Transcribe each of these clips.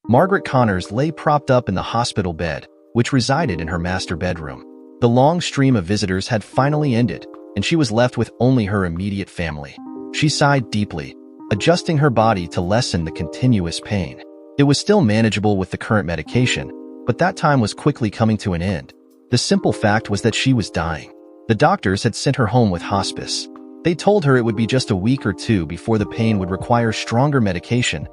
Margaret Connors lay propped up in the hospital bed, which resided in her master bedroom. The long stream of visitors had finally ended, and she was left with only her immediate family. She sighed deeply, adjusting her body to lessen the continuous pain. It was still manageable with the current medication, but that time was quickly coming to an end. The simple fact was that she was dying. The doctors had sent her home with hospice. They told her it would be just a week or two before the pain would require stronger medication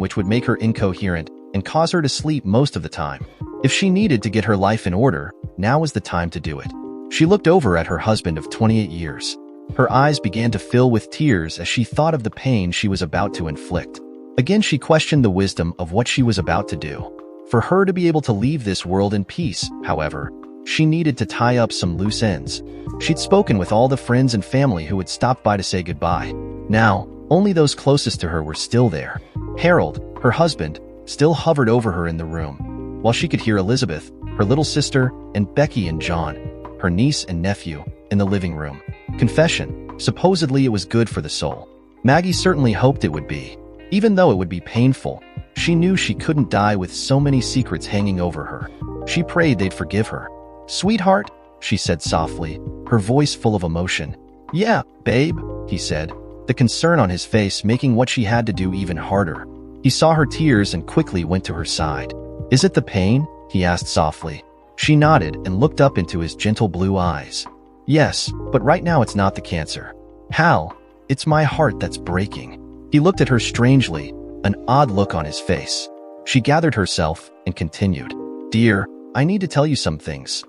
which would make her incoherent and cause her to sleep most of the time. If she needed to get her life in order, now was the time to do it. She looked over at her husband of 28 years. Her eyes began to fill with tears as she thought of the pain she was about to inflict. Again, she questioned the wisdom of what she was about to do. For her to be able to leave this world in peace, however, she needed to tie up some loose ends. She'd spoken with all the friends and family who had stopped by to say goodbye. Now, only those closest to her were still there. Harold, her husband, still hovered over her in the room, while she could hear Elizabeth, her little sister, and Becky and John, her niece and nephew, in the living room. Confession. Supposedly it was good for the soul. Maggie certainly hoped it would be. Even though it would be painful, she knew she couldn't die with so many secrets hanging over her. She prayed they'd forgive her. "Sweetheart," she said softly, her voice full of emotion. "Yeah, babe," he said, the concern on his face making what she had to do even harder. He saw her tears and quickly went to her side. "Is it the pain?" he asked softly. She nodded and looked up into his gentle blue eyes. "Yes, but right now it's not the cancer. Hal, it's my heart that's breaking." He looked at her strangely, an odd look on his face. She gathered herself and continued. "Dear, I need to tell you some things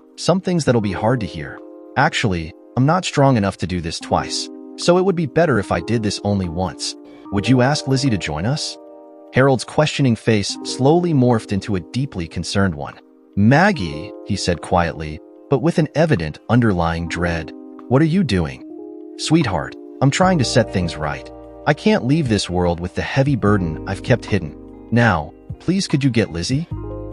that'll be hard to hear. Actually, I'm not strong enough to do this twice, so it would be better if I did this only once. Would you ask Lizzie to join us?" Harold's questioning face slowly morphed into a deeply concerned one. "Maggie," he said quietly, but with an evident underlying dread. "What are you doing?" "Sweetheart, I'm trying to set things right. I can't leave this world with the heavy burden I've kept hidden. Now, please could you get Lizzie?"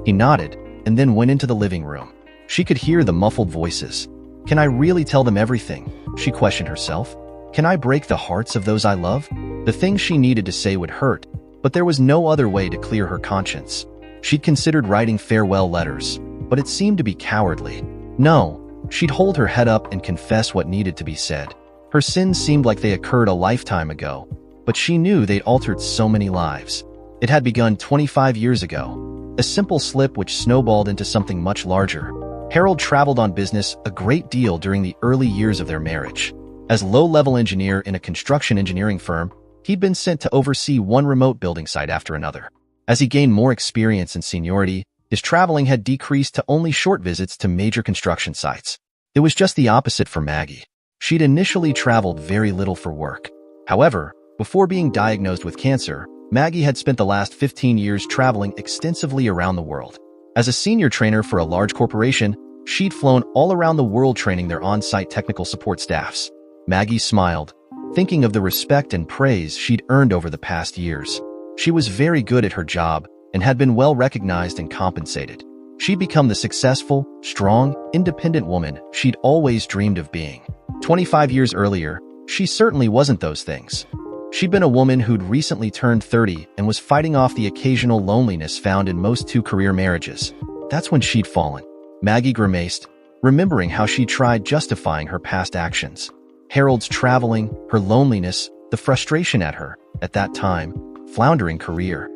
He nodded, and then went into the living room. She could hear the muffled voices. "Can I really tell them everything?" she questioned herself. "Can I break the hearts of those I love?" The things she needed to say would hurt, but there was no other way to clear her conscience. She'd considered writing farewell letters, but it seemed to be cowardly. No, she'd hold her head up and confess what needed to be said. Her sins seemed like they occurred a lifetime ago, but she knew they'd altered so many lives. It had begun 25 years ago, a simple slip which snowballed into something much larger. Harold traveled on business a great deal during the early years of their marriage. As low-level engineer in a construction engineering firm, he'd been sent to oversee one remote building site after another. As he gained more experience and seniority, his traveling had decreased to only short visits to major construction sites. It was just the opposite for Maggie. She'd initially traveled very little for work. However, before being diagnosed with cancer, Maggie had spent the last 15 years traveling extensively around the world. As a senior trainer for a large corporation, she'd flown all around the world training their on-site technical support staffs. Maggie smiled, thinking of the respect and praise she'd earned over the past years. She was very good at her job and had been well recognized and compensated. She'd become the successful, strong, independent woman she'd always dreamed of being. 25 years earlier, she certainly wasn't those things. She'd been a woman who'd recently turned 30 and was fighting off the occasional loneliness found in most two-career marriages. That's when she'd fallen. Maggie grimaced, remembering how she tried justifying her past actions. Harold's traveling, her loneliness, the frustration at her, at that time, floundering career.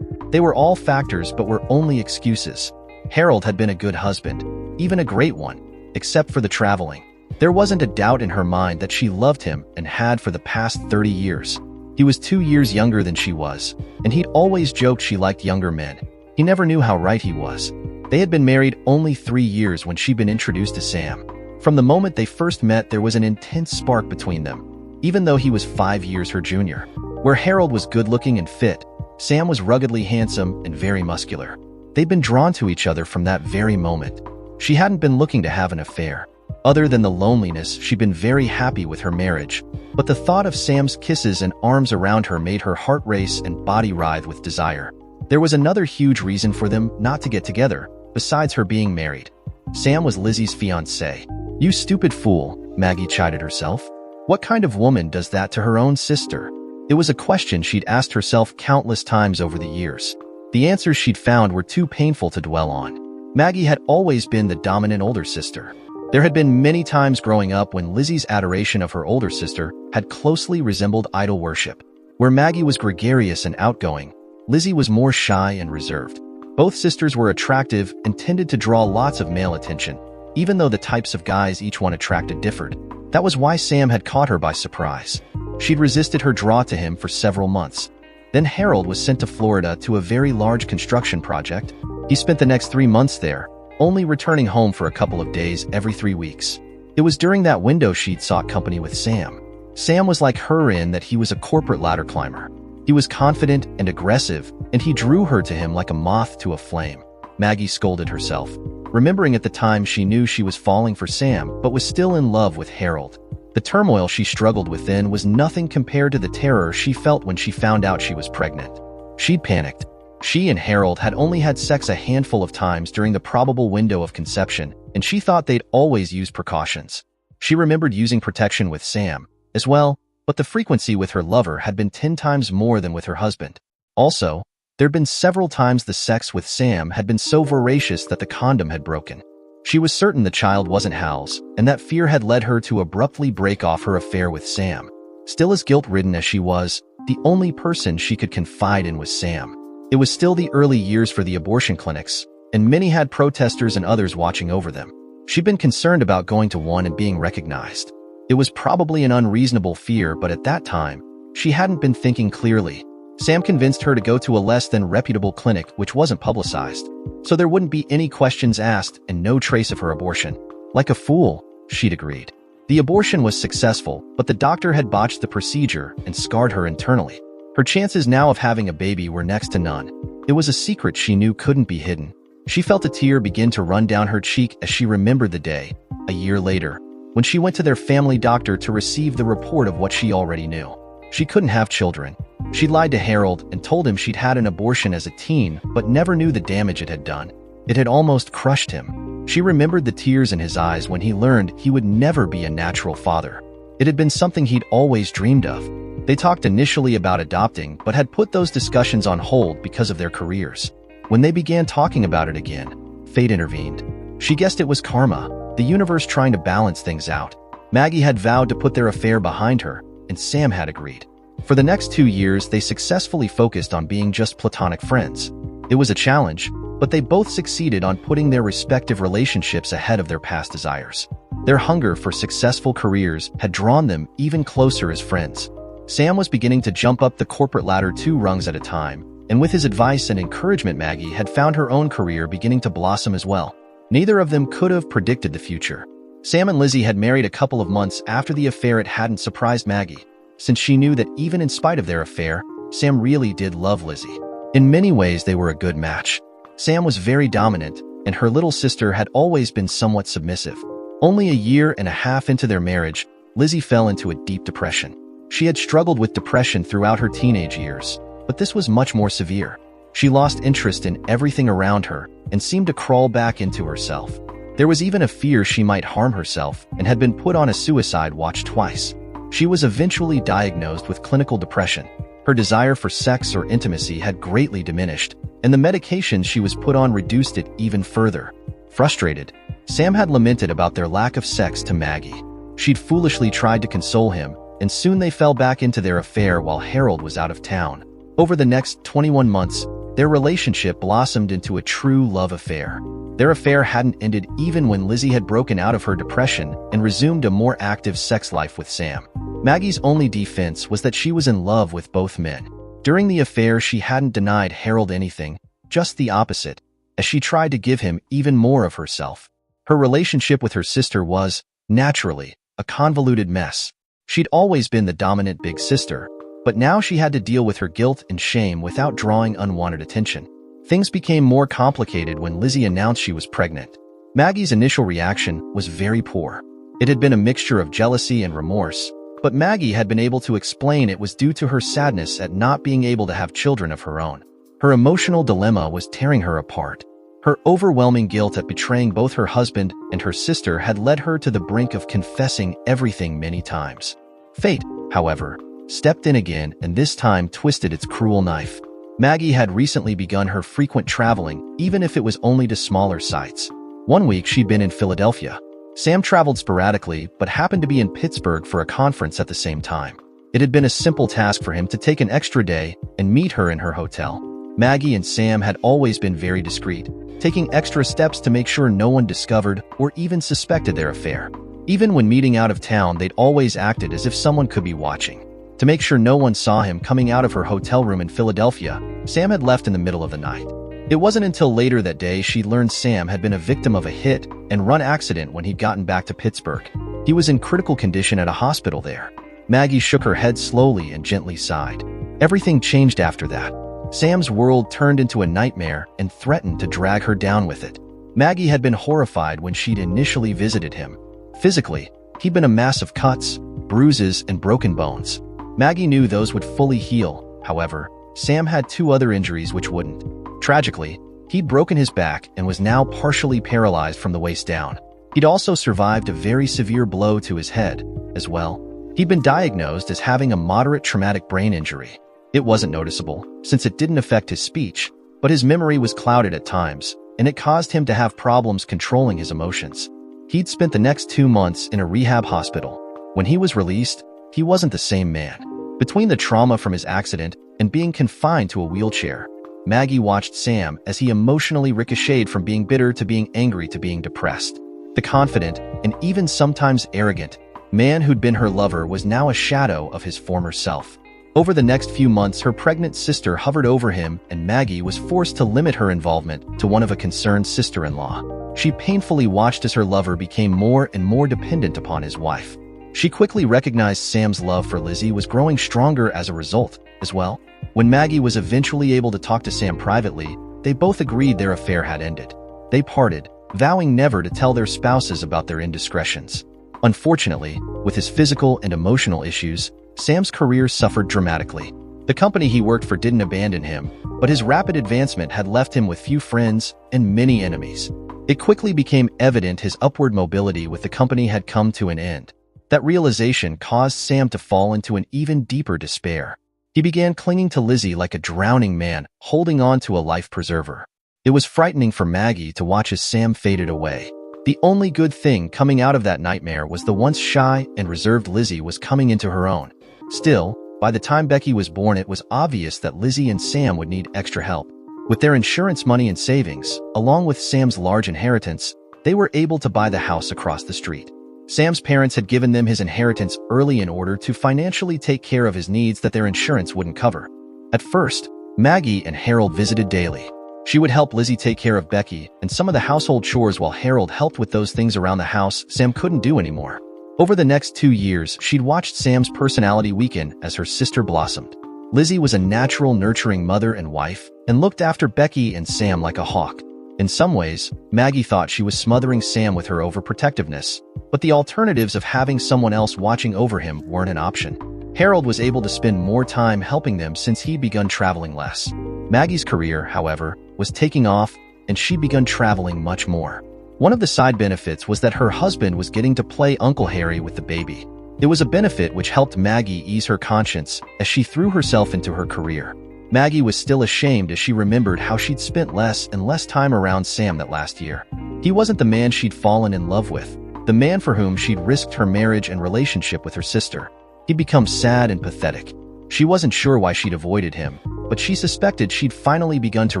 They were all factors but were only excuses. Harold had been a good husband, even a great one, except for the traveling. There wasn't a doubt in her mind that she loved him and had for the past 30 years. He was 2 years younger than she was, and he'd always joked she liked younger men. He never knew how right he was. They had been married only 3 years when she'd been introduced to Sam. From the moment they first met, there was an intense spark between them, even though he was 5 years her junior. Where Harold was good-looking and fit, Sam was ruggedly handsome and very muscular. They'd been drawn to each other from that very moment. She hadn't been looking to have an affair. Other than the loneliness, she'd been very happy with her marriage, but the thought of Sam's kisses and arms around her made her heart race and body writhe with desire. There was another huge reason for them not to get together, besides her being married. Sam was Lizzie's fiancé. "You stupid fool," Maggie chided herself. What kind of woman does that to her own sister? It was a question she'd asked herself countless times over the years. The answers she'd found were too painful to dwell on. Maggie had always been the dominant older sister. There had been many times growing up when Lizzie's adoration of her older sister had closely resembled idol worship. Where Maggie was gregarious and outgoing, Lizzie was more shy and reserved. Both sisters were attractive and tended to draw lots of male attention, even though the types of guys each one attracted differed. That was why Sam had caught her by surprise. She'd resisted her draw to him for several months. Then Harold was sent to Florida to a very large construction project. He spent the next 3 months there, only returning home for a couple of days every 3 weeks. It was during that window she'd sought company with Sam. Sam was like her in that he was a corporate ladder climber. He was confident and aggressive, and he drew her to him like a moth to a flame. Maggie scolded herself, remembering at the time she knew she was falling for Sam but was still in love with Harold. The turmoil she struggled with then was nothing compared to the terror she felt when she found out she was pregnant. She'd panicked. She and Harold had only had sex a handful of times during the probable window of conception, and she thought they'd always use precautions. She remembered using protection with Sam as well, but the frequency with her lover had been 10 times more than with her husband. Also, there'd been several times the sex with Sam had been so voracious that the condom had broken. She was certain the child wasn't Hal's, and that fear had led her to abruptly break off her affair with Sam. Still as guilt-ridden as she was, the only person she could confide in was Sam. It was still the early years for the abortion clinics, and many had protesters and others watching over them. She'd been concerned about going to one and being recognized. It was probably an unreasonable fear, but at that time, she hadn't been thinking clearly. Sam convinced her to go to a less than reputable clinic which wasn't publicized, so there wouldn't be any questions asked and no trace of her abortion. Like a fool, she'd agreed. The abortion was successful, but the doctor had botched the procedure and scarred her internally. Her chances now of having a baby were next to none. It was a secret she knew couldn't be hidden. She felt a tear begin to run down her cheek as she remembered the day, a year later, when she went to their family doctor to receive the report of what she already knew. She couldn't have children. She'd lied to Harold and told him she'd had an abortion as a teen, but never knew the damage it had done. It had almost crushed him. She remembered the tears in his eyes when he learned he would never be a natural father. It had been something he'd always dreamed of. They talked initially about adopting, but had put those discussions on hold because of their careers. When they began talking about it again, fate intervened. She guessed it was karma, the universe trying to balance things out. Maggie had vowed to put their affair behind her, and Sam had agreed. For the next 2 years, they successfully focused on being just platonic friends. It was a challenge, but they both succeeded on putting their respective relationships ahead of their past desires. Their hunger for successful careers had drawn them even closer as friends. Sam was beginning to jump up the corporate ladder 2 rungs at a time, and with his advice and encouragement, Maggie had found her own career beginning to blossom as well. Neither of them could have predicted the future. Sam and Lizzie had married a couple of months after the affair. It hadn't surprised Maggie, since she knew that even in spite of their affair, Sam really did love Lizzie. In many ways, they were a good match. Sam was very dominant, and her little sister had always been somewhat submissive. Only a year and a half into their marriage, Lizzie fell into a deep depression. She had struggled with depression throughout her teenage years, but this was much more severe. She lost interest in everything around her and seemed to crawl back into herself. There was even a fear she might harm herself and had been put on a suicide watch twice. She was eventually diagnosed with clinical depression. Her desire for sex or intimacy had greatly diminished, and the medications she was put on reduced it even further. Frustrated, Sam had lamented about their lack of sex to Maggie. She'd foolishly tried to console him, and soon they fell back into their affair while Harold was out of town. Over the next 21 months, their relationship blossomed into a true love affair. Their affair hadn't ended even when Lizzie had broken out of her depression and resumed a more active sex life with Sam. Maggie's only defense was that she was in love with both men. During the affair, she hadn't denied Harold anything, just the opposite, as she tried to give him even more of herself. Her relationship with her sister was, naturally, a convoluted mess. She'd always been the dominant big sister, but now she had to deal with her guilt and shame without drawing unwanted attention. Things became more complicated when Lizzie announced she was pregnant. Maggie's initial reaction was very poor. It had been a mixture of jealousy and remorse, but Maggie had been able to explain it was due to her sadness at not being able to have children of her own. Her emotional dilemma was tearing her apart. Her overwhelming guilt at betraying both her husband and her sister had led her to the brink of confessing everything many times. Fate, however, stepped in again and this time twisted its cruel knife. Maggie had recently begun her frequent traveling, even if it was only to smaller sites. One week she'd been in Philadelphia. Sam traveled sporadically, but happened to be in Pittsburgh for a conference at the same time. It had been a simple task for him to take an extra day and meet her in her hotel. Maggie and Sam had always been very discreet, taking extra steps to make sure no one discovered or even suspected their affair. Even when meeting out of town, they'd always acted as if someone could be watching. To make sure no one saw him coming out of her hotel room in Philadelphia, Sam had left in the middle of the night. It wasn't until later that day she learned Sam had been a victim of a hit-and-run accident when he'd gotten back to Pittsburgh. He was in critical condition at a hospital there. Maggie shook her head slowly and gently sighed. Everything changed after that. Sam's world turned into a nightmare and threatened to drag her down with it. Maggie had been horrified when she'd initially visited him. Physically, he'd been a mass of cuts, bruises, and broken bones. Maggie knew those would fully heal. However, Sam had two other injuries which wouldn't. Tragically, he'd broken his back and was now partially paralyzed from the waist down. He'd also survived a very severe blow to his head. As well, he'd been diagnosed as having a moderate traumatic brain injury. It wasn't noticeable, since it didn't affect his speech, but his memory was clouded at times, and it caused him to have problems controlling his emotions. He'd spent the next 2 months in a rehab hospital. When he was released, he wasn't the same man. Between the trauma from his accident and being confined to a wheelchair, Maggie watched Sam as he emotionally ricocheted from being bitter to being angry to being depressed. The confident, and even sometimes arrogant, man who'd been her lover was now a shadow of his former self. Over the next few months, her pregnant sister hovered over him, and Maggie was forced to limit her involvement to one of a concerned sister-in-law. She painfully watched as her lover became more and more dependent upon his wife. She quickly recognized Sam's love for Lizzie was growing stronger as a result, as well. When Maggie was eventually able to talk to Sam privately, they both agreed their affair had ended. They parted, vowing never to tell their spouses about their indiscretions. Unfortunately, with his physical and emotional issues, Sam's career suffered dramatically. The company he worked for didn't abandon him, but his rapid advancement had left him with few friends and many enemies. It quickly became evident his upward mobility with the company had come to an end. That realization caused Sam to fall into an even deeper despair. He began clinging to Lizzie like a drowning man, holding on to a life preserver. It was frightening for Maggie to watch as Sam faded away. The only good thing coming out of that nightmare was the once shy and reserved Lizzie was coming into her own. Still, by the time Becky was born, it was obvious that Lizzie and Sam would need extra help. With their insurance money and savings, along with Sam's large inheritance, they were able to buy the house across the street. Sam's parents had given them his inheritance early in order to financially take care of his needs that their insurance wouldn't cover. At first, Maggie and Harold visited daily. She would help Lizzie take care of Becky and some of the household chores while Harold helped with those things around the house Sam couldn't do anymore. Over the next 2 years, she'd watched Sam's personality weaken as her sister blossomed. Lizzie was a natural, nurturing mother and wife, and looked after Becky and Sam like a hawk. In some ways, Maggie thought she was smothering Sam with her overprotectiveness, but the alternatives of having someone else watching over him weren't an option. Harold was able to spend more time helping them since he'd begun traveling less. Maggie's career, however, was taking off, and she'd begun traveling much more. One of the side benefits was that her husband was getting to play Uncle Harry with the baby. It was a benefit which helped Maggie ease her conscience as she threw herself into her career. Maggie was still ashamed as she remembered how she'd spent less and less time around Sam that last year. He wasn't the man she'd fallen in love with, the man for whom she'd risked her marriage and relationship with her sister. He'd become sad and pathetic. She wasn't sure why she'd avoided him, but she suspected she'd finally begun to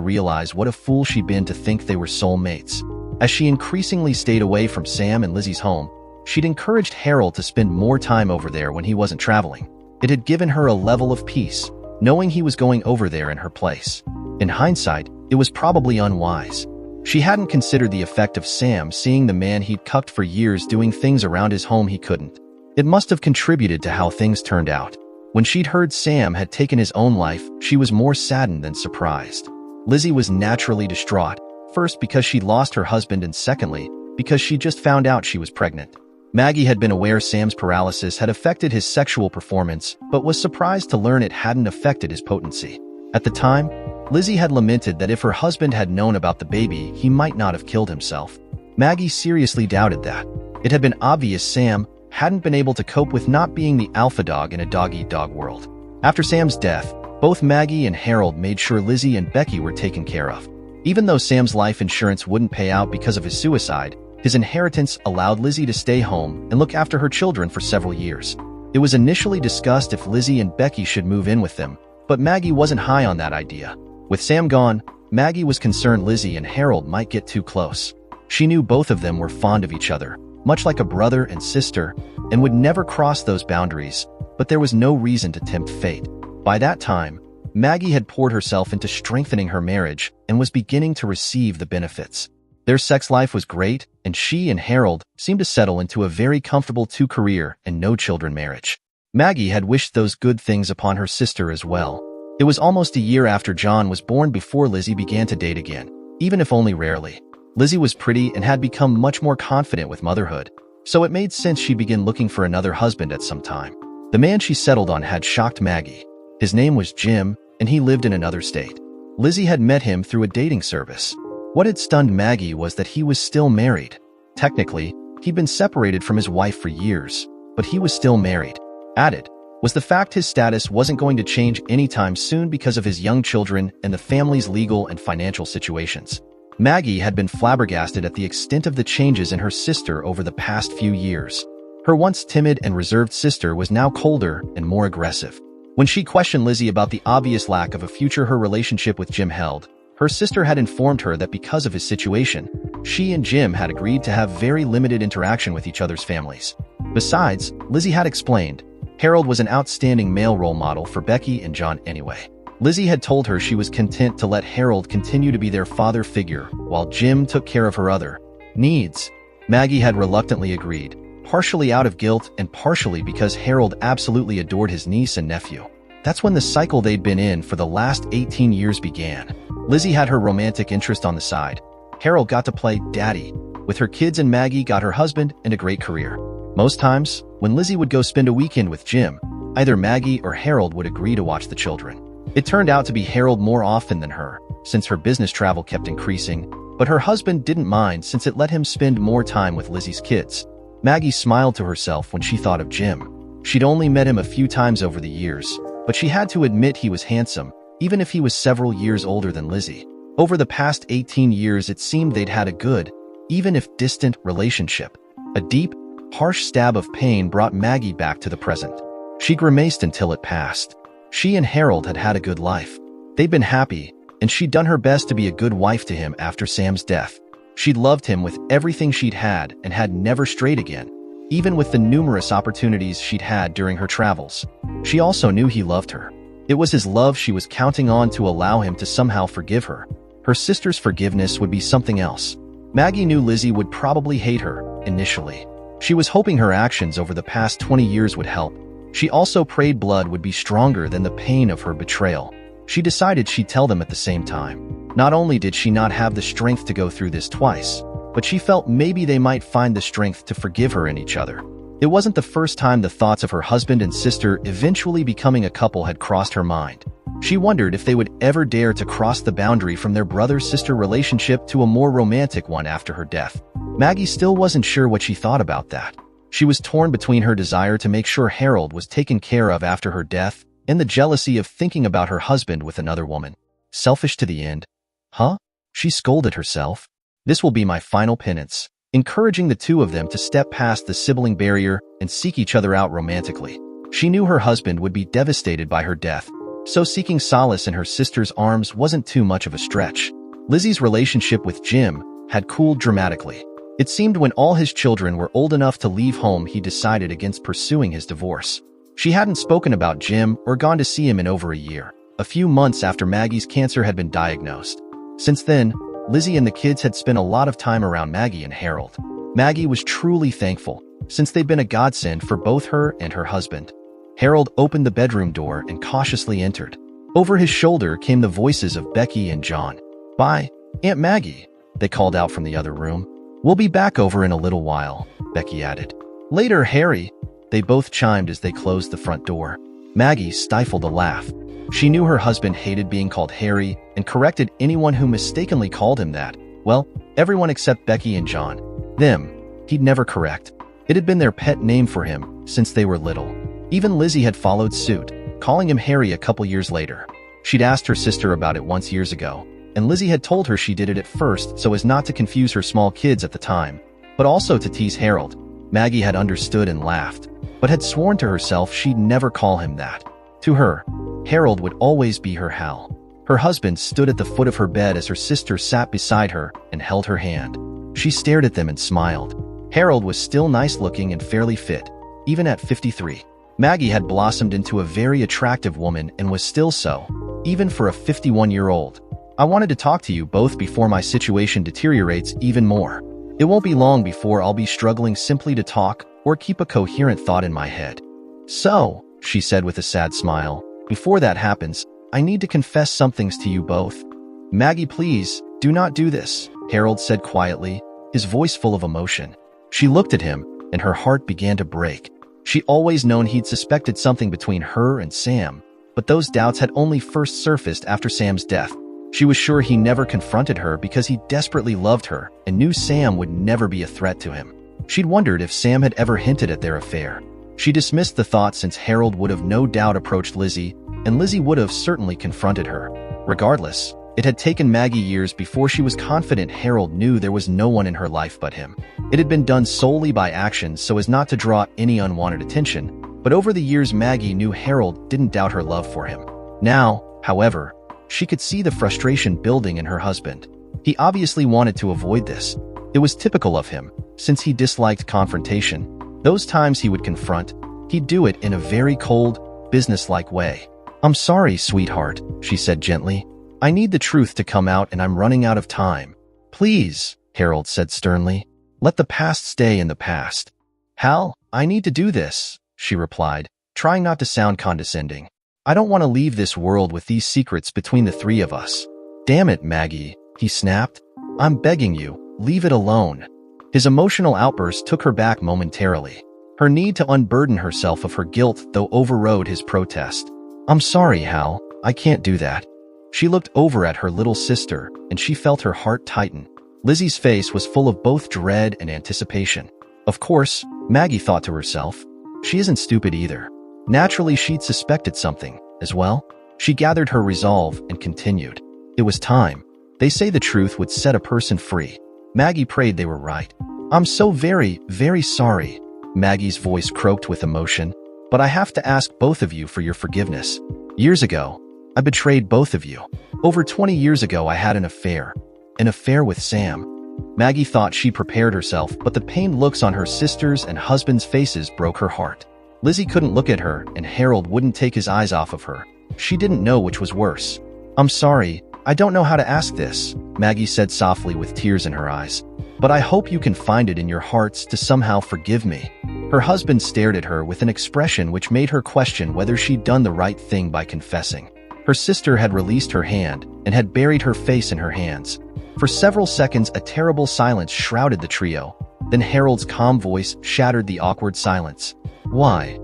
realize what a fool she'd been to think they were soulmates. As she increasingly stayed away from Sam and Lizzie's home, she'd encouraged Harold to spend more time over there when he wasn't traveling. It had given her a level of peace, knowing he was going over there in her place. In hindsight, it was probably unwise. She hadn't considered the effect of Sam seeing the man he'd cucked for years doing things around his home he couldn't. It must have contributed to how things turned out. When she'd heard Sam had taken his own life, she was more saddened than surprised. Lizzie was naturally distraught, first because she'd lost her husband and secondly, because she just found out she was pregnant. Maggie had been aware Sam's paralysis had affected his sexual performance, but was surprised to learn it hadn't affected his potency. At the time, Lizzie had lamented that if her husband had known about the baby, he might not have killed himself. Maggie seriously doubted that. It had been obvious Sam hadn't been able to cope with not being the alpha dog in a dog-eat-dog world. After Sam's death, Both Maggie and Harold made sure Lizzie and Becky were taken care of. Even though Sam's life insurance wouldn't pay out because of his suicide, his inheritance allowed Lizzie to stay home and look after her children for several years. It was initially discussed if Lizzie and Becky should move in with them, but Maggie wasn't high on that idea. With Sam gone, Maggie was concerned Lizzie and Harold might get too close. She knew both of them were fond of each other, much like a brother and sister, and would never cross those boundaries, but there was no reason to tempt fate. By that time, Maggie had poured herself into strengthening her marriage and was beginning to receive the benefits. Their sex life was great, and she and Harold seemed to settle into a very comfortable two-career and no-children marriage. Maggie had wished those good things upon her sister as well. It was almost a year after John was born before Lizzie began to date again, even if only rarely. Lizzie was pretty and had become much more confident with motherhood, so it made sense she'd begin looking for another husband at some time. The man she settled on had shocked Maggie. His name was Jim, and he lived in another state. Lizzie had met him through a dating service. What had stunned Maggie was that he was still married. Technically, he'd been separated from his wife for years, but he was still married. Added was the fact his status wasn't going to change anytime soon because of his young children and the family's legal and financial situations. Maggie had been flabbergasted at the extent of the changes in her sister over the past few years. Her once timid and reserved sister was now colder and more aggressive. When she questioned Lizzie about the obvious lack of a future her relationship with Jim held, her sister had informed her that because of his situation, she and Jim had agreed to have very limited interaction with each other's families. Besides, Lizzie had explained, Harold was an outstanding male role model for Becky and John anyway. Lizzie had told her she was content to let Harold continue to be their father figure while Jim took care of her other needs. Maggie had reluctantly agreed, partially out of guilt and partially because Harold absolutely adored his niece and nephew. That's when the cycle they'd been in for the last 18 years began. Lizzie had her romantic interest on the side. Harold got to play daddy with her kids, and Maggie got her husband and a great career. Most times, when Lizzie would go spend a weekend with Jim, either Maggie or Harold would agree to watch the children. It turned out to be Harold more often than her, since her business travel kept increasing, but her husband didn't mind since it let him spend more time with Lizzie's kids. Maggie smiled to herself when she thought of Jim. She'd only met him a few times over the years, but she had to admit he was handsome, even if he was several years older than Lizzie. Over the past 18 years, it seemed they'd had a good, even if distant, relationship. A deep, harsh stab of pain brought Maggie back to the present. She grimaced until it passed. She and Harold had had a good life. They'd been happy, and she'd done her best to be a good wife to him after Sam's death. She'd loved him with everything she'd had and had never strayed again, even with the numerous opportunities she'd had during her travels. She also knew he loved her. It was his love she was counting on to allow him to somehow forgive her. Her sister's forgiveness would be something else. Maggie knew Lizzie would probably hate her, initially. She was hoping her actions over the past 20 years would help. She also prayed blood would be stronger than the pain of her betrayal. She decided she'd tell them at the same time. Not only did she not have the strength to go through this twice, but she felt maybe they might find the strength to forgive her and each other. It wasn't the first time the thoughts of her husband and sister eventually becoming a couple had crossed her mind. She wondered if they would ever dare to cross the boundary from their brother-sister relationship to a more romantic one after her death. Maggie still wasn't sure what she thought about that. She was torn between her desire to make sure Harold was taken care of after her death and the jealousy of thinking about her husband with another woman. Selfish to the end. Huh? She scolded herself. This will be my final penance, encouraging the two of them to step past the sibling barrier and seek each other out romantically. She knew her husband would be devastated by her death, so seeking solace in her sister's arms wasn't too much of a stretch. Lizzie's relationship with Jim had cooled dramatically. It seemed when all his children were old enough to leave home, he decided against pursuing his divorce. She hadn't spoken about Jim or gone to see him in over a year, a few months after Maggie's cancer had been diagnosed. Since then, Lizzie and the kids had spent a lot of time around Maggie and Harold. Maggie was truly thankful, since they'd been a godsend for both her and her husband. Harold opened the bedroom door and cautiously entered. Over his shoulder came the voices of Becky and John. "Bye, Aunt Maggie," they called out from the other room. "We'll be back over in a little while," Becky added. "Later, Harry," they both chimed as they closed the front door. Maggie stifled a laugh. She knew her husband hated being called Harry and corrected anyone who mistakenly called him that. Well, everyone except Becky and John. Them, he'd never correct. It had been their pet name for him since they were little. Even Lizzie had followed suit. calling him Harry a couple years later. She'd asked her sister about it once years ago, and Lizzie had told her she did it at first so as not to confuse her small kids at the time, but also to tease Harold. Maggie had understood and laughed, but had sworn to herself she'd never call him that. To her, Harold would always be her Hal. Her husband stood at the foot of her bed as her sister sat beside her and held her hand. She stared at them and smiled. Harold was still nice-looking and fairly fit, even at 53. Maggie had blossomed into a very attractive woman and was still so, even for a 51-year-old. I wanted to talk to you both before my situation deteriorates even more. It won't be long before I'll be struggling simply to talk or keep a coherent thought in my head. So, she said with a sad smile, before that happens, I need to confess some things to you both. Maggie, please, do not do this, Harold said quietly, his voice full of emotion. She looked at him, and her heart began to break. She'd always known he'd suspected something between her and Sam, but those doubts had only first surfaced after Sam's death. She was sure he never confronted her because he desperately loved her and knew Sam would never be a threat to him. She'd wondered if Sam had ever hinted at their affair. She dismissed the thought since Harold would have no doubt approached Lizzie, and Lizzie would have certainly confronted her. Regardless, it had taken Maggie years before she was confident Harold knew there was no one in her life but him. It had been done solely by actions so as not to draw any unwanted attention, but over the years Maggie knew Harold didn't doubt her love for him. Now, however, she could see the frustration building in her husband. He obviously wanted to avoid this. It was typical of him, since he disliked confrontation. Those times he would confront, he'd do it in a very cold, businesslike way. I'm sorry, sweetheart, she said gently. I need the truth to come out and I'm running out of time. Please, Harold said sternly. Let the past stay in the past. Hal, I need to do this, she replied, trying not to sound condescending. I don't want to leave this world with these secrets between the three of us. Damn it, Maggie, he snapped. I'm begging you, leave it alone. His emotional outburst took her back momentarily. Her need to unburden herself of her guilt, though, overrode his protest. I'm sorry, Hal, I can't do that. She looked over at her little sister, and she felt her heart tighten. Lizzie's face was full of both dread and anticipation. Of course, Maggie thought to herself, she isn't stupid either. Naturally, she'd suspected something, as well. She gathered her resolve and continued. It was time. They say the truth would set a person free. Maggie prayed they were right. I'm so very, very sorry. Maggie's voice croaked with emotion. But I have to ask both of you for your forgiveness. Years ago, I betrayed both of you. Over 20 years ago, I had an affair with Sam. Maggie thought she prepared herself, but the pained looks on her sister's and husband's faces broke her heart. Lizzie couldn't look at her, and Harold wouldn't take his eyes off of her. She didn't know which was worse. I'm sorry, I don't know how to ask this, Maggie said softly with tears in her eyes. But I hope you can find it in your hearts to somehow forgive me. Her husband stared at her with an expression which made her question whether she'd done the right thing by confessing. Her sister had released her hand and had buried her face in her hands. For several seconds, a terrible silence shrouded the trio. Then Harold's calm voice shattered the awkward silence. Why?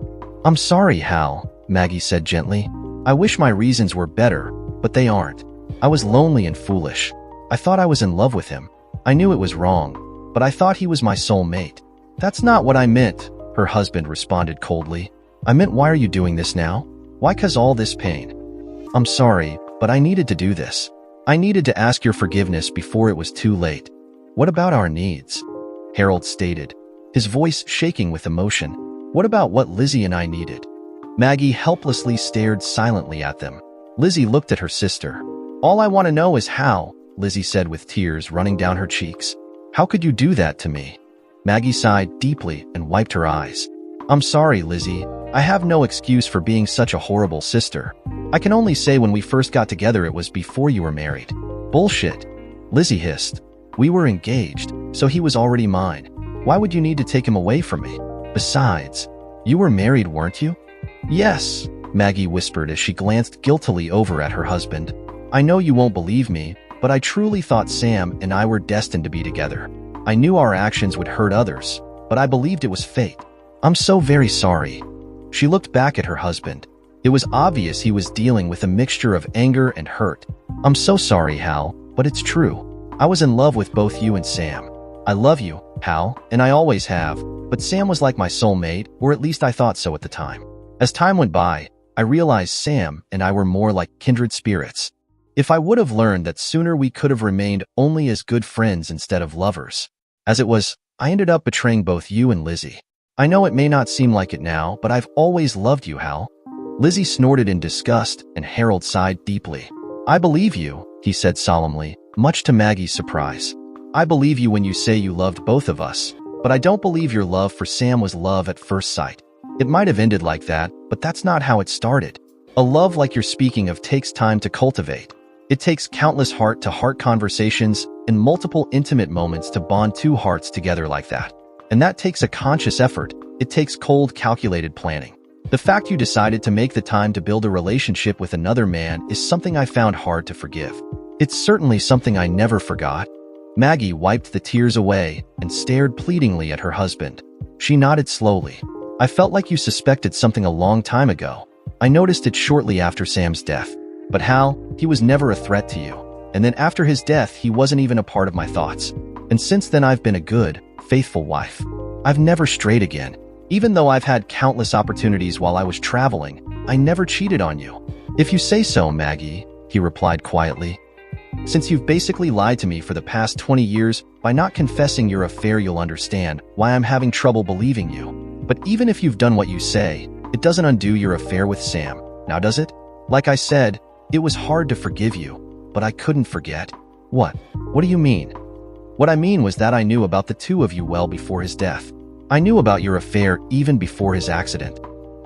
I'm sorry, Hal, Maggie said gently. I wish my reasons were better, but they aren't. I was lonely and foolish. I thought I was in love with him. I knew it was wrong, but I thought he was my soulmate. That's not what I meant, her husband responded coldly. I meant, why are you doing this now? Why cause all this pain? I'm sorry, but I needed to do this. I needed to ask your forgiveness before it was too late. What about our needs? Harold stated, his voice shaking with emotion. What about what Lizzie and I needed? Maggie helplessly stared silently at them. Lizzie looked at her sister. All I want to know is how, Lizzie said with tears running down her cheeks. How could you do that to me? Maggie sighed deeply and wiped her eyes. I'm sorry, Lizzie. I have no excuse for being such a horrible sister. I can only say when we first got together it was before you were married. Bullshit. Lizzie hissed. We were engaged, so he was already mine. Why would you need to take him away from me? Besides, you were married, weren't you? Yes, Maggie whispered as she glanced guiltily over at her husband. I know you won't believe me, but I truly thought Sam and I were destined to be together. I knew our actions would hurt others, but I believed it was fate. I'm so very sorry. She looked back at her husband. It was obvious he was dealing with a mixture of anger and hurt. I'm so sorry, Hal, but it's true. I was in love with both you and Sam. I love you, Hal, and I always have, but Sam was like my soulmate, or at least I thought so at the time. As time went by, I realized Sam and I were more like kindred spirits. If I would have learned that sooner, we could have remained only as good friends instead of lovers. As it was, I ended up betraying both you and Lizzie. I know it may not seem like it now, but I've always loved you, Hal. Lizzie snorted in disgust, and Harold sighed deeply. I believe you, he said solemnly, much to Maggie's surprise. I believe you when you say you loved both of us, but I don't believe your love for Sam was love at first sight. It might have ended like that, but that's not how it started. A love like you're speaking of takes time to cultivate. It takes countless heart-to-heart conversations and multiple intimate moments to bond two hearts together like that. And that takes a conscious effort. It takes cold, calculated planning. The fact you decided to make the time to build a relationship with another man is something I found hard to forgive. It's certainly something I never forgot. Maggie wiped the tears away and stared pleadingly at her husband. She nodded slowly. I felt like you suspected something a long time ago. I noticed it shortly after Sam's death. But Hal, he was never a threat to you. And then after his death, he wasn't even a part of my thoughts. And since then, I've been a good, faithful wife. I've never strayed again. Even though I've had countless opportunities while I was traveling, I never cheated on you. If you say so, Maggie, he replied quietly. Since you've basically lied to me for the past 20 years, by not confessing your affair, you'll understand why I'm having trouble believing you. But even if you've done what you say, it doesn't undo your affair with Sam. Now does it? Like I said, it was hard to forgive you, but I couldn't forget. What? What do you mean? What I mean was that I knew about the two of you well before his death. I knew about your affair even before his accident.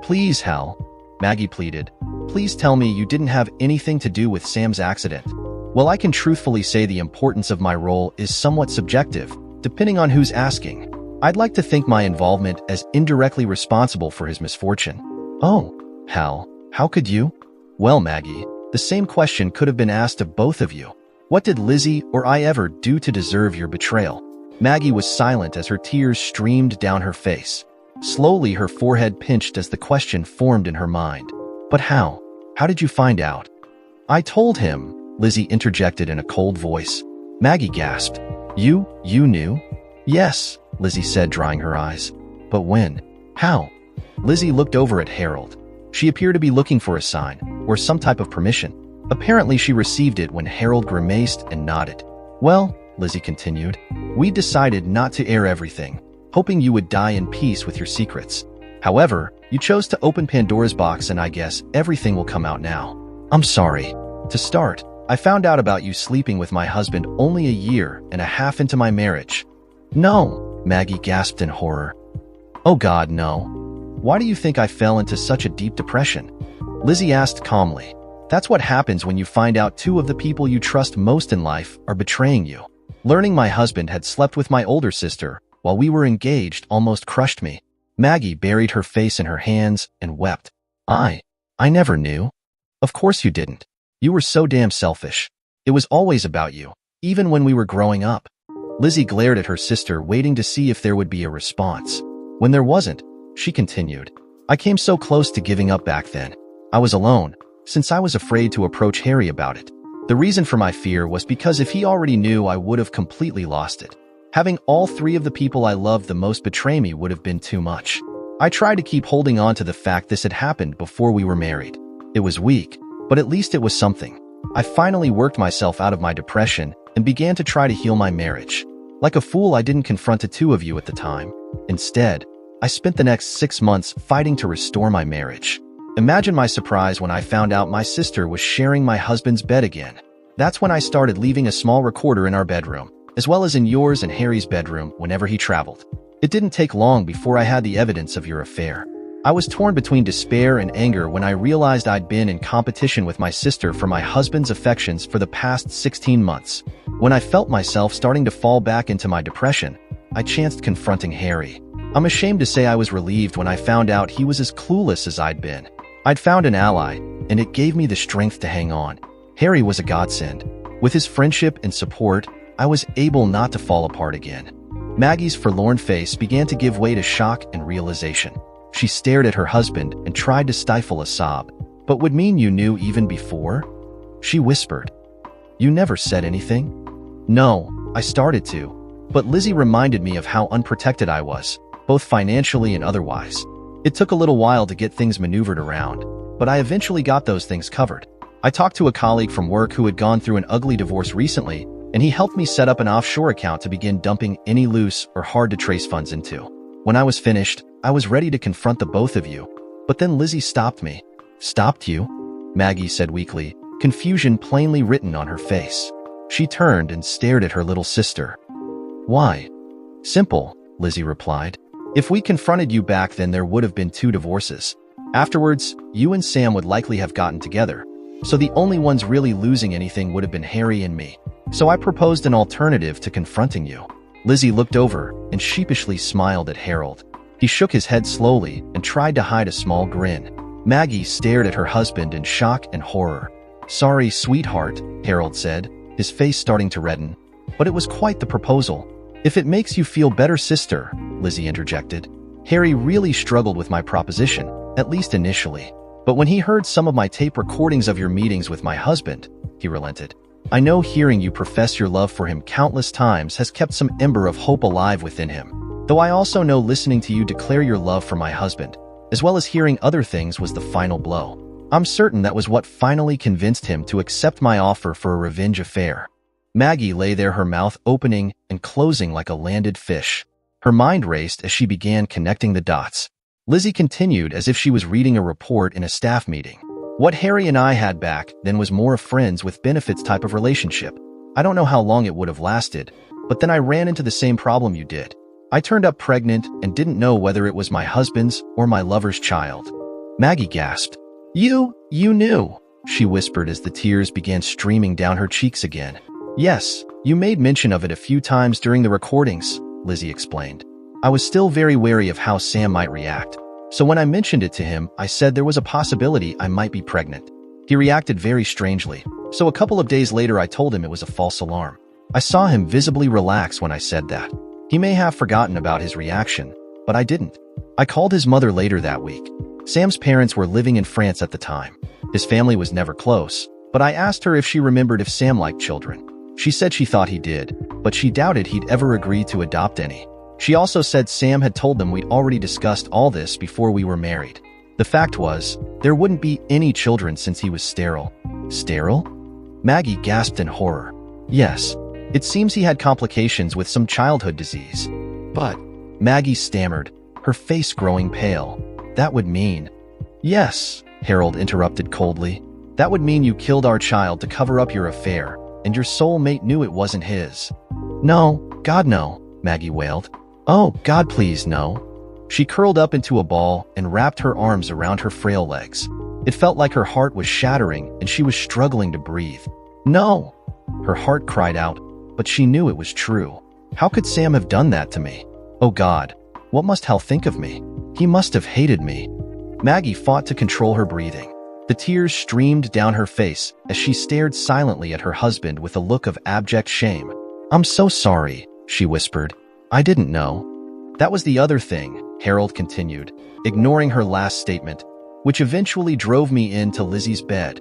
Please, Hal, Maggie pleaded. Please tell me you didn't have anything to do with Sam's accident. Well, I can truthfully say the importance of my role is somewhat subjective, depending on who's asking. I'd like to think my involvement as indirectly responsible for his misfortune. Oh, Hal, how could you? Well, Maggie, the same question could have been asked of both of you. What did Lizzie or I ever do to deserve your betrayal? Maggie was silent as her tears streamed down her face. Slowly, her forehead pinched as the question formed in her mind. But how? How did you find out? I told him, Lizzie interjected in a cold voice. Maggie gasped. You knew? Yes, Lizzie said, drying her eyes. But when? How? Lizzie looked over at Harold. She appeared to be looking for a sign, or some type of permission. Apparently, she received it when Harold grimaced and nodded. Well, Lizzie continued, we decided not to air everything, hoping you would die in peace with your secrets. However, you chose to open Pandora's box, and I guess everything will come out now. I'm sorry. To start, I found out about you sleeping with my husband only a year and a half into my marriage. No, Maggie gasped in horror. Oh God, no. Why do you think I fell into such a deep depression? Lizzie asked calmly. That's what happens when you find out two of the people you trust most in life are betraying you. Learning my husband had slept with my older sister while we were engaged almost crushed me. Maggie buried her face in her hands and wept. I never knew. Of course you didn't. You were so damn selfish. It was always about you, even when we were growing up. Lizzie glared at her sister, waiting to see if there would be a response. When there wasn't, she continued. I came so close to giving up back then. I was alone, since I was afraid to approach Harry about it. The reason for my fear was because if he already knew, I would have completely lost it. Having all three of the people I loved the most betray me would have been too much. I tried to keep holding on to the fact this had happened before we were married. It was weak, but at least it was something. I finally worked myself out of my depression and began to try to heal my marriage. Like a fool, I didn't confront the two of you at the time. Instead, I spent the next 6 months fighting to restore my marriage. Imagine my surprise when I found out my sister was sharing my husband's bed again. That's when I started leaving a small recorder in our bedroom, as well as in yours and Harry's bedroom whenever he traveled. It didn't take long before I had the evidence of your affair. I was torn between despair and anger when I realized I'd been in competition with my sister for my husband's affections for the past 16 months. When I felt myself starting to fall back into my depression, I chanced confronting Harry. I'm ashamed to say I was relieved when I found out he was as clueless as I'd been. I'd found an ally, and it gave me the strength to hang on. Harry was a godsend. With his friendship and support, I was able not to fall apart again. Maggie's forlorn face began to give way to shock and realization. She stared at her husband and tried to stifle a sob. But would mean you knew even before? She whispered. You never said anything? No, I started to. But Lizzie reminded me of how unprotected I was, both financially and otherwise. It took a little while to get things maneuvered around. but I eventually got those things covered. I talked to a colleague from work who had gone through an ugly divorce recently, and he helped me set up an offshore account to begin dumping any loose or hard-to-trace funds into. When I was finished, I was ready to confront the both of you, but then Lizzie stopped me. Stopped you? Maggie said weakly, confusion plainly written on her face. She turned and stared at her little sister. Why? Simple, Lizzie replied. If we confronted you back then, there would have been 2 divorces. Afterwards, you and Sam would likely have gotten together. So the only ones really losing anything would have been Harry and me. So I proposed an alternative to confronting you. Lizzie looked over and sheepishly smiled at Harold. He shook his head slowly and tried to hide a small grin. Maggie stared at her husband in shock and horror. Sorry, sweetheart, Harold said, his face starting to redden. But it was quite the proposal. If it makes you feel better, sister, Lizzie interjected. Harry really struggled with my proposition, at least initially. But when he heard some of my tape recordings of your meetings with my husband, he relented. I know hearing you profess your love for him countless times has kept some ember of hope alive within him. Though I also know listening to you declare your love for my husband, as well as hearing other things, was the final blow. I'm certain that was what finally convinced him to accept my offer for a revenge affair. Maggie lay there, her mouth opening and closing like a landed fish. Her mind raced as she began connecting the dots. Lizzie continued as if she was reading a report in a staff meeting. What Harry and I had back then was more a friends with benefits type of relationship. I don't know how long it would have lasted, but then I ran into the same problem you did. I turned up pregnant and didn't know whether it was my husband's or my lover's child. Maggie gasped. You knew, she whispered as the tears began streaming down her cheeks again. Yes, you made mention of it a few times during the recordings, Lizzie explained. I was still very wary of how Sam might react. So when I mentioned it to him, I said there was a possibility I might be pregnant. He reacted very strangely. So a couple of days later, I told him it was a false alarm. I saw him visibly relax when I said that. He may have forgotten about his reaction, but I didn't. I called his mother later that week. Sam's parents were living in France at the time. His family was never close, but I asked her if she remembered if Sam liked children. She said she thought he did, but she doubted he'd ever agree to adopt any. She also said Sam had told them we'd already discussed all this before we were married. The fact was, there wouldn't be any children since he was sterile. Sterile? Maggie gasped in horror. Yes, it seems he had complications with some childhood disease. But, Maggie stammered, her face growing pale. That would mean… Yes, Harold interrupted coldly. That would mean you killed our child to cover up your affair, and your soulmate knew it wasn't his. No, God no, Maggie wailed. Oh, God please no. She curled up into a ball and wrapped her arms around her frail legs. It felt like her heart was shattering and she was struggling to breathe. No! Her heart cried out, but she knew it was true. How could Sam have done that to me? Oh God, what must Hal think of me? He must have hated me. Maggie fought to control her breathing. The tears streamed down her face as she stared silently at her husband with a look of abject shame. I'm so sorry, she whispered. I didn't know. That was the other thing, Harold continued, ignoring her last statement, which eventually drove me into Lizzie's bed.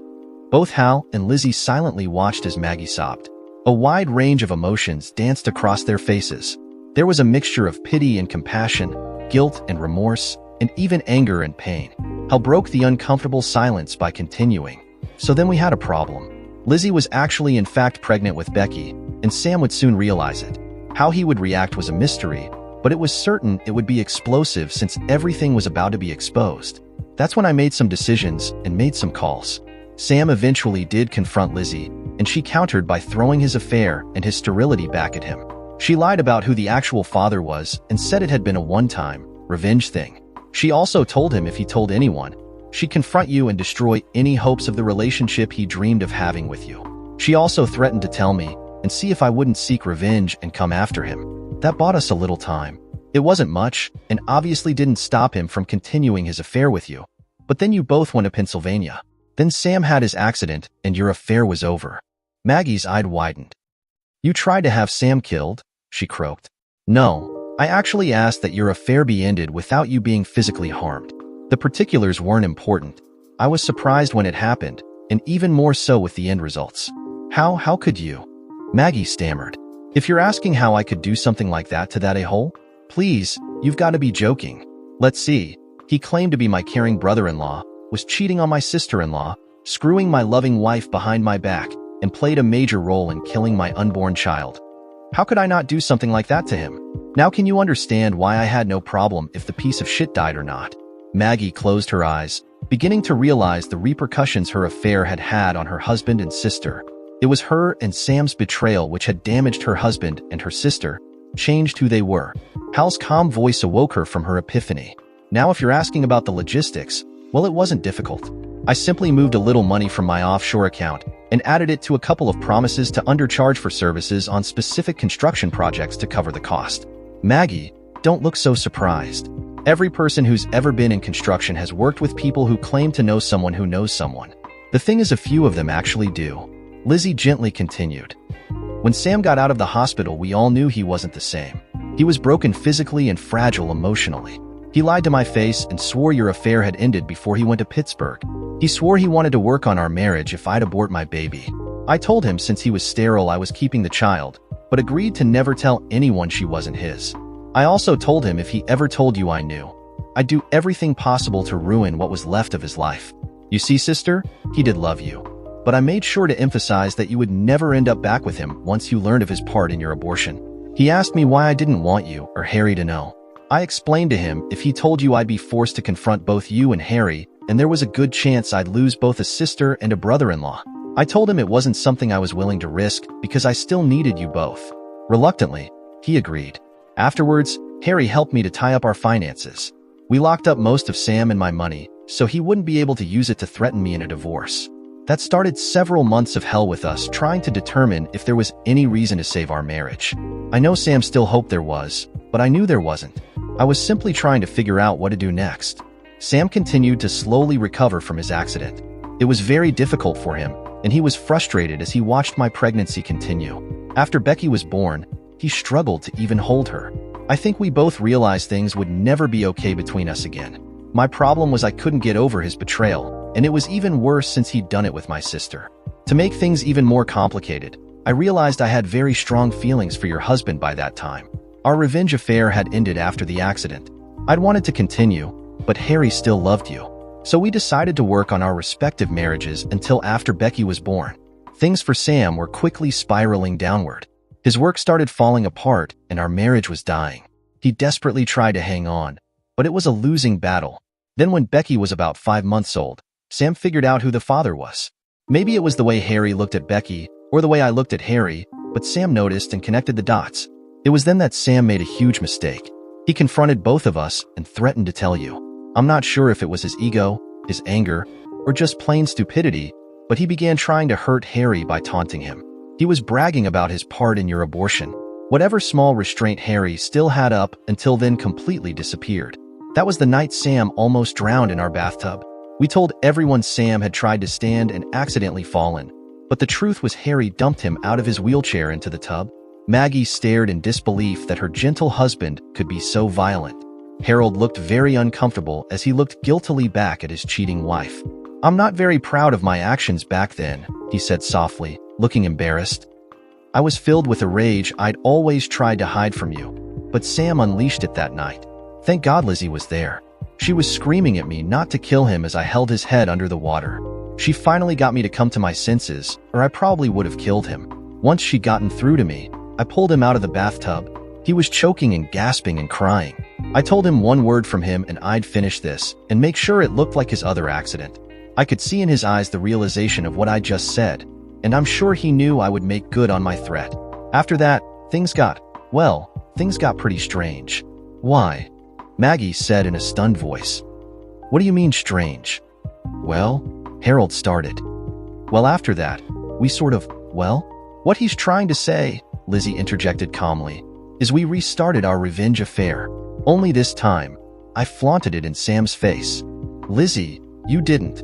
Both Hal and Lizzie silently watched as Maggie sobbed. A wide range of emotions danced across their faces. There was a mixture of pity and compassion, guilt and remorse, and even anger and pain. Hal broke the uncomfortable silence by continuing. So then we had a problem. Lizzie was actually in fact pregnant with Becky, and Sam would soon realize it. How he would react was a mystery, but it was certain it would be explosive since everything was about to be exposed. That's when I made some decisions and made some calls. Sam eventually did confront Lizzie, and she countered by throwing his affair and his sterility back at him. She lied about who the actual father was and said it had been a one-time, revenge thing. She also told him if he told anyone, she'd confront you and destroy any hopes of the relationship he dreamed of having with you. She also threatened to tell me and see if I wouldn't seek revenge and come after him. That bought us a little time. It wasn't much, and obviously didn't stop him from continuing his affair with you. But then you both went to Pennsylvania. Then Sam had his accident, and your affair was over. Maggie's eyes widened. You tried to have Sam killed? She croaked. No, I actually asked that your affair be ended without you being physically harmed. The particulars weren't important. I was surprised when it happened, and even more so with the end results. How could you? Maggie stammered. If you're asking how I could do something like that to that a-hole, please, you've got to be joking. Let's see. He claimed to be my caring brother-in-law, was cheating on my sister-in-law, screwing my loving wife behind my back, and played a major role in killing my unborn child. How could I not do something like that to him? Now can you understand why I had no problem if the piece of shit died or not? Maggie closed her eyes, beginning to realize the repercussions her affair had had on her husband and sister. It was her and Sam's betrayal which had damaged her husband and her sister, changed who they were. Hal's calm voice awoke her from her epiphany. Now if you're asking about the logistics, well, it wasn't difficult. I simply moved a little money from my offshore account and added it to a couple of promises to undercharge for services on specific construction projects to cover the cost. Maggie, don't look so surprised. Every person who's ever been in construction has worked with people who claim to know someone who knows someone. The thing is, a few of them actually do. Lizzie gently continued. When Sam got out of the hospital, we all knew he wasn't the same. He was broken physically and fragile emotionally. He lied to my face and swore your affair had ended before he went to Pittsburgh. He swore he wanted to work on our marriage if I'd abort my baby. I told him since he was sterile I was keeping the child, but agreed to never tell anyone she wasn't his. I also told him if he ever told you I knew, I'd do everything possible to ruin what was left of his life. You see, sister, he did love you. But I made sure to emphasize that you would never end up back with him once you learned of his part in your abortion. He asked me why I didn't want you or Harry to know. I explained to him if he told you I'd be forced to confront both you and Harry, and there was a good chance I'd lose both a sister and a brother-in-law. I told him it wasn't something I was willing to risk because I still needed you both. Reluctantly, he agreed. Afterwards, Harry helped me to tie up our finances. We locked up most of Sam and my money, so he wouldn't be able to use it to threaten me in a divorce. That started several months of hell with us trying to determine if there was any reason to save our marriage. I know Sam still hoped there was, but I knew there wasn't. I was simply trying to figure out what to do next. Sam continued to slowly recover from his accident. It was very difficult for him, and he was frustrated as he watched my pregnancy continue. After Becky was born, he struggled to even hold her. I think we both realized things would never be okay between us again. My problem was I couldn't get over his betrayal, and it was even worse since he'd done it with my sister. To make things even more complicated, I realized I had very strong feelings for your husband by that time. Our revenge affair had ended after the accident. I'd wanted to continue, but Harry still loved you. So we decided to work on our respective marriages until after Becky was born. Things for Sam were quickly spiraling downward. His work started falling apart and our marriage was dying. He desperately tried to hang on, but it was a losing battle. Then when Becky was about 5 months old, Sam figured out who the father was. Maybe it was the way Harry looked at Becky or the way I looked at Harry, but Sam noticed and connected the dots. It was then that Sam made a huge mistake. He confronted both of us and threatened to tell you. I'm not sure if it was his ego, his anger, or just plain stupidity, but he began trying to hurt Harry by taunting him. He was bragging about his part in your abortion. Whatever small restraint Harry still had up until then completely disappeared. That was the night Sam almost drowned in our bathtub. We told everyone Sam had tried to stand and accidentally fallen, but the truth was Harry dumped him out of his wheelchair into the tub. Maggie stared in disbelief that her gentle husband could be so violent. Harold looked very uncomfortable as he looked guiltily back at his cheating wife. I'm not very proud of my actions back then, he said softly, looking embarrassed. I was filled with a rage I'd always tried to hide from you, but Sam unleashed it that night. Thank God Lizzie was there. She was screaming at me not to kill him as I held his head under the water. She finally got me to come to my senses, or I probably would have killed him. Once she'd gotten through to me, I pulled him out of the bathtub. He was choking and gasping and crying. I told him one word from him and I'd finish this and make sure it looked like his other accident. I could see in his eyes the realization of what I just said, and I'm sure he knew I would make good on my threat. After that, things got pretty strange. Why? Maggie said in a stunned voice. What do you mean strange? Well, Harold started. Well, after that, we what he's trying to say, Lizzie interjected calmly, is we restarted our revenge affair. Only this time, I flaunted it in Sam's face. Lizzie, you didn't.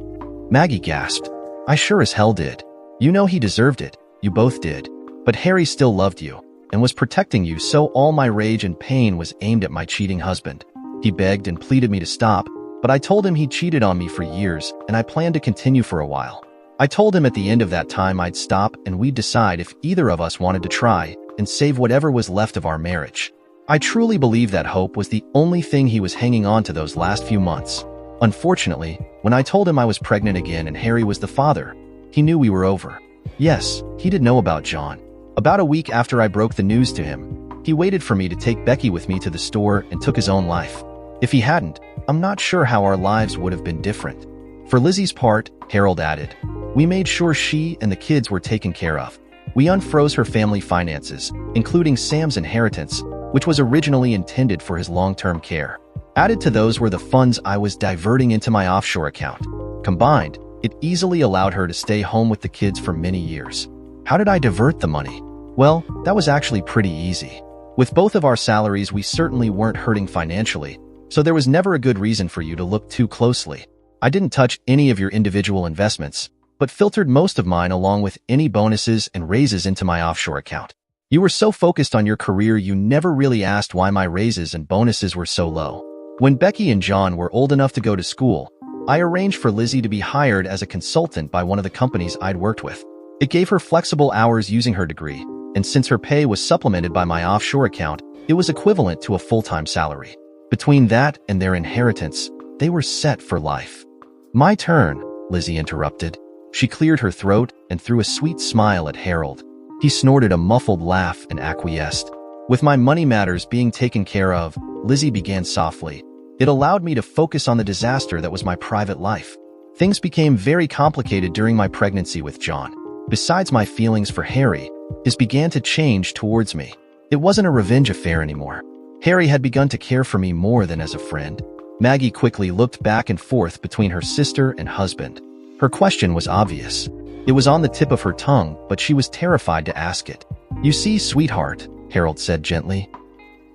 Maggie gasped. I sure as hell did. You know he deserved it. You both did. But Harry still loved you and was protecting you, so all my rage and pain was aimed at my cheating husband. He begged and pleaded me to stop, but I told him he cheated on me for years and I planned to continue for a while. I told him at the end of that time I'd stop and we'd decide if either of us wanted to try and save whatever was left of our marriage. I truly believe that hope was the only thing he was hanging on to those last few months. Unfortunately, when I told him I was pregnant again and Harry was the father, he knew we were over. Yes, he did know about John. About a week after I broke the news to him, he waited for me to take Becky with me to the store and took his own life. If he hadn't, I'm not sure how our lives would have been different. For Lizzie's part, Harold added, we made sure she and the kids were taken care of. We unfroze her family finances, including Sam's inheritance, which was originally intended for his long-term care. Added to those were the funds I was diverting into my offshore account. Combined, it easily allowed her to stay home with the kids for many years. How did I divert the money? Well, that was actually pretty easy. With both of our salaries, we certainly weren't hurting financially, so there was never a good reason for you to look too closely. I didn't touch any of your individual investments, but filtered most of mine along with any bonuses and raises into my offshore account. You were so focused on your career you never really asked why my raises and bonuses were so low. When Becky and John were old enough to go to school, I arranged for Lizzie to be hired as a consultant by one of the companies I'd worked with. It gave her flexible hours using her degree, and since her pay was supplemented by my offshore account, it was equivalent to a full-time salary. Between that and their inheritance, they were set for life. My turn, Lizzie interrupted. She cleared her throat and threw a sweet smile at Harold. He snorted a muffled laugh and acquiesced. With my money matters being taken care of, Lizzie began softly. It allowed me to focus on the disaster that was my private life. Things became very complicated during my pregnancy with John. Besides my feelings for Harry, his began to change towards me. It wasn't a revenge affair anymore. Harry had begun to care for me more than as a friend. Maggie quickly looked back and forth between her sister and husband. Her question was obvious. It was on the tip of her tongue, but she was terrified to ask it. You see, sweetheart, Harold said gently,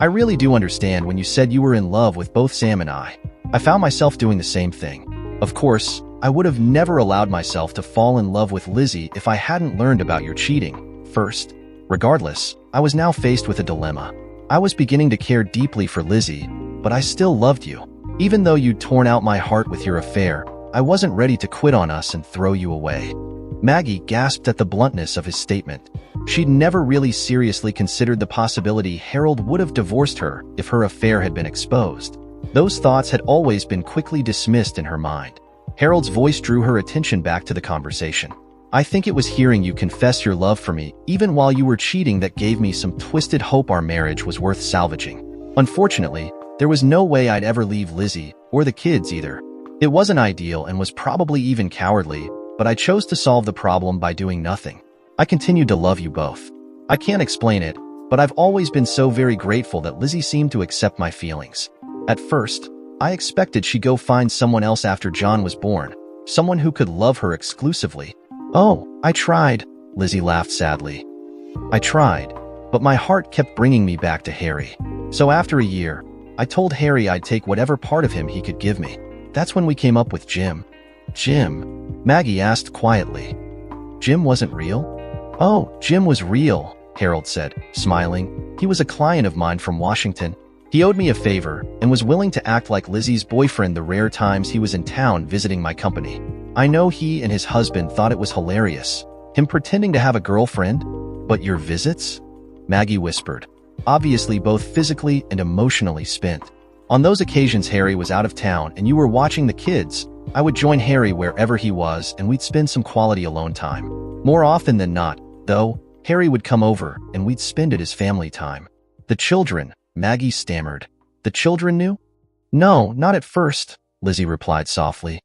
I really do understand when you said you were in love with both Sam and I. I found myself doing the same thing. Of course, I would have never allowed myself to fall in love with Lizzie if I hadn't learned about your cheating first. Regardless, I was now faced with a dilemma. I was beginning to care deeply for Lizzie, but I still loved you. Even though you'd torn out my heart with your affair, I wasn't ready to quit on us and throw you away. Maggie gasped at the bluntness of his statement. She'd never really seriously considered the possibility Harold would have divorced her if her affair had been exposed. Those thoughts had always been quickly dismissed in her mind. Harold's voice drew her attention back to the conversation. I think it was hearing you confess your love for me, even while you were cheating, that gave me some twisted hope our marriage was worth salvaging. Unfortunately, there was no way I'd ever leave Lizzie, or the kids either. It wasn't ideal and was probably even cowardly, but I chose to solve the problem by doing nothing. I continued to love you both. I can't explain it, but I've always been so very grateful that Lizzie seemed to accept my feelings. At first, I expected she'd go find someone else after John was born, someone who could love her exclusively. Oh, I tried, Lizzie laughed sadly. I tried, but my heart kept bringing me back to Harry. So after a year, I told Harry I'd take whatever part of him he could give me. That's when we came up with Jim. Jim? Maggie asked quietly. Jim wasn't real? Oh, Jim was real, Harold said, smiling. He was a client of mine from Washington. He owed me a favor and was willing to act like Lizzie's boyfriend the rare times he was in town visiting my company. I know he and his husband thought it was hilarious, him pretending to have a girlfriend. But your visits? Maggie whispered, obviously both physically and emotionally spent. On those occasions Harry was out of town and you were watching the kids, I would join Harry wherever he was and we'd spend some quality alone time. More often than not, though, Harry would come over and we'd spend it as family time. The children, Maggie stammered. The children knew? No, not at first, Lizzie replied softly.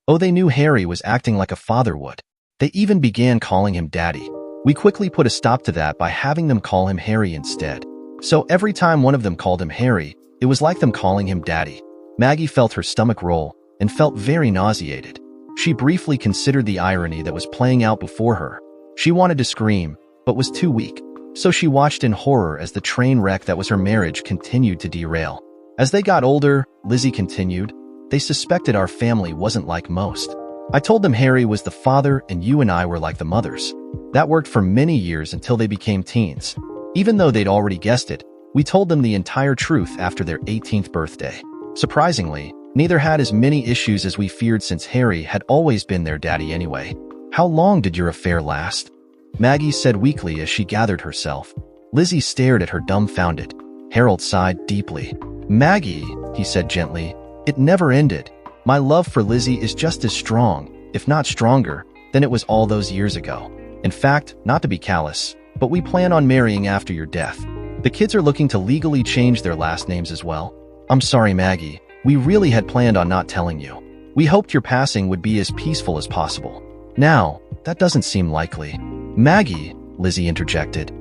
Oh, they knew Harry was acting like a father would. They even began calling him Daddy. We quickly put a stop to that by having them call him Harry instead. So every time one of them called him Harry, it was like them calling him Daddy. Maggie felt her stomach roll and felt very nauseated. She briefly considered the irony that was playing out before her. She wanted to scream, but was too weak. So she watched in horror as the train wreck that was her marriage continued to derail. As they got older, Lizzie continued, they suspected our family wasn't like most. I told them Harry was the father and you and I were like the mothers. That worked for many years until they became teens. Even though they'd already guessed it, we told them the entire truth after their 18th birthday. Surprisingly, neither had as many issues as we feared since Harry had always been their daddy anyway. How long did your affair last? Maggie said weakly as she gathered herself. Lizzie stared at her dumbfounded. Harold sighed deeply. Maggie, he said gently, it never ended. My love for Lizzie is just as strong, if not stronger, than it was all those years ago. In fact, not to be callous, but we plan on marrying after your death. The kids are looking to legally change their last names as well. I'm sorry, Maggie. We really had planned on not telling you. We hoped your passing would be as peaceful as possible. Now, that doesn't seem likely. Maggie, Lizzie interjected.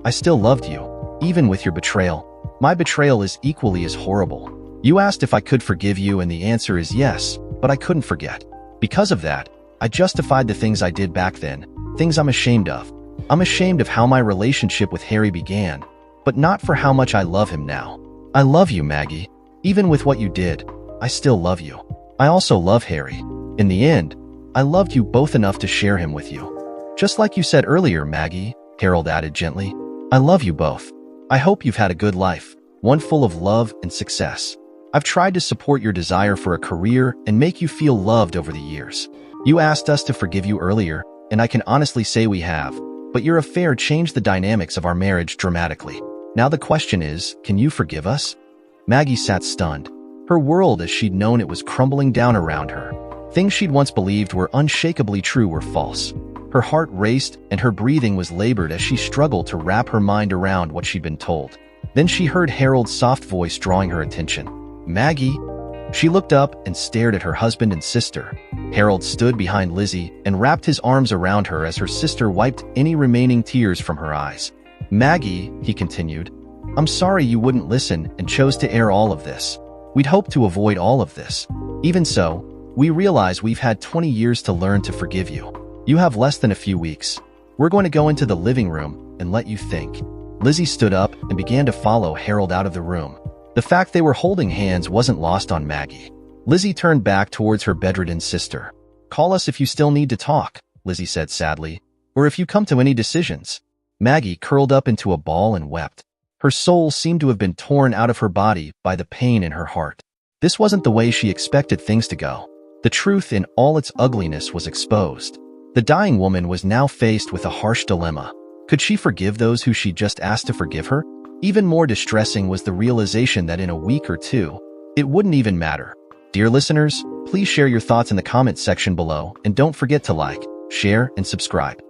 I still loved you, even with your betrayal. My betrayal is equally as horrible. You asked if I could forgive you, and the answer is yes, but I couldn't forget. Because of that, I justified the things I did back then, things I'm ashamed of. I'm ashamed of how my relationship with Harry began, but not for how much I love him now. I love you, Maggie. Even with what you did, I still love you. I also love Harry. In the end, I loved you both enough to share him with you. Just like you said earlier, Maggie, Harold added gently. I love you both. I hope you've had a good life, one full of love and success. I've tried to support your desire for a career and make you feel loved over the years. You asked us to forgive you earlier, and I can honestly say we have, but your affair changed the dynamics of our marriage dramatically. Now the question is, can you forgive us? Maggie sat stunned. Her world as she'd known it was crumbling down around her. Things she'd once believed were unshakably true were false. Her heart raced and her breathing was labored as she struggled to wrap her mind around what she'd been told. Then she heard Harold's soft voice drawing her attention. Maggie. She looked up and stared at her husband and sister. Harold stood behind Lizzie and wrapped his arms around her as her sister wiped any remaining tears from her eyes. Maggie, he continued, I'm sorry you wouldn't listen and chose to air all of this. We'd hoped to avoid all of this. Even so, we realize we've had 20 years to learn to forgive you. You have less than a few weeks. We're going to go into the living room and let you think. Lizzie stood up and began to follow Harold out of the room. The fact they were holding hands wasn't lost on Maggie. Lizzie turned back towards her bedridden sister. Call us if you still need to talk, Lizzie said sadly, or if you come to any decisions. Maggie curled up into a ball and wept. Her soul seemed to have been torn out of her body by the pain in her heart. This wasn't the way she expected things to go. The truth in all its ugliness was exposed. The dying woman was now faced with a harsh dilemma. Could she forgive those who she'd just asked to forgive her? Even more distressing was the realization that in a week or two, it wouldn't even matter. Dear listeners, please share your thoughts in the comments section below and don't forget to like, share, and subscribe.